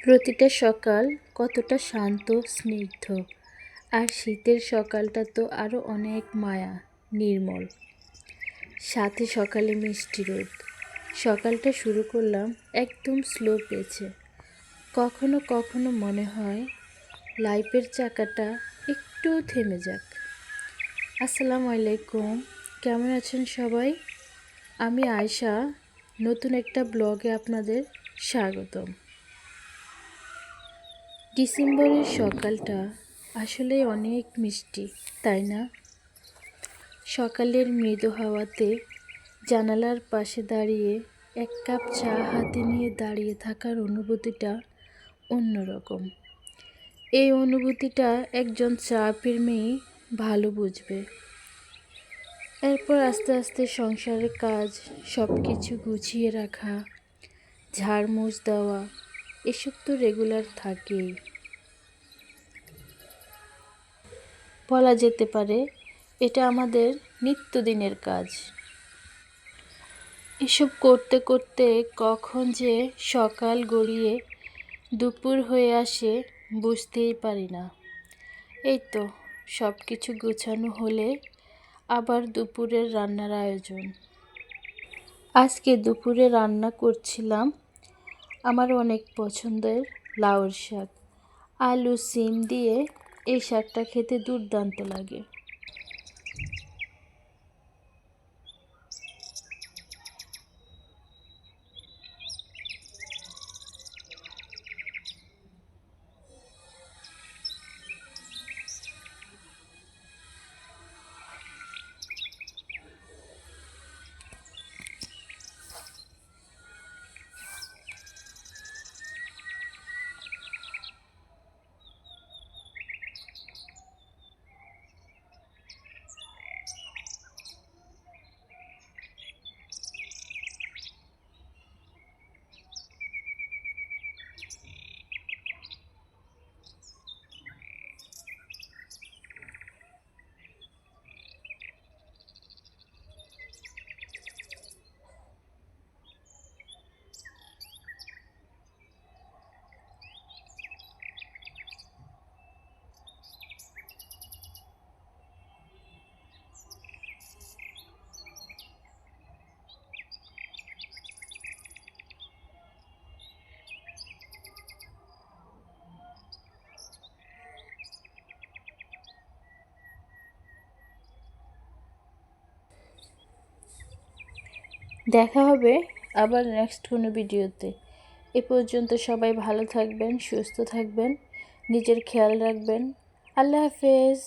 প্রতিটা সকাল কতটা শান্ত স্নিগ্ধ, আর শীতের সকালটা তো আরও অনেক মায়া, নির্মল। সাথে সকালে মিষ্টি রোদ। সকালটা শুরু করলাম একদম স্লো পেছে। কখনো কখনো মনে হয় লাইফের চাকাটা একটু থেমে যাক। আসসালামু আলাইকুম, কেমন আছেন সবাই? আমি আয়শা, নতুন একটা ব্লগে আপনাদের স্বাগতম। ডিসেম্বরের সকালটা আসলে অনেক মিষ্টি, তাই না? সকালের মৃদু হাওয়াতে জানালার পাশে দাঁড়িয়ে এক কাপ চা হাতে নিয়ে দাঁড়িয়ে থাকার অনুভূতিটা অন্যরকম। এই অনুভূতিটা একজন চা প্রেমী ভালো বুঝবে। এরপর আস্তে আস্তে সংসারের কাজ, সব কিছু গুছিয়ে রাখা, ঝাড়মুছ দেওয়া, এসব তো রেগুলার থাকেই। বলা যেতে পারে এটা আমাদের নিত্যদিনের কাজ। এসব করতে করতে কখন যে সকাল গড়িয়ে দুপুর হয়ে আসে বুঝতেই পারি না। এই তো সব কিছু গোছানো হলে আবার দুপুরের রান্নার আয়োজন। আজকে দুপুরে রান্না করছিলাম আমার অনেক পছন্দের লাউর শাক। আলু সিম দিয়ে এই শাকটা খেতে দুর্দান্ত লাগে। দেখা হবে আবার নেক্সট কোনো ভিডিওতে। এ পর্যন্ত সবাই ভালো থাকবেন, সুস্থ থাকবেন, নিজের খেয়াল রাখবেন। আল্লাহ হাফেজ।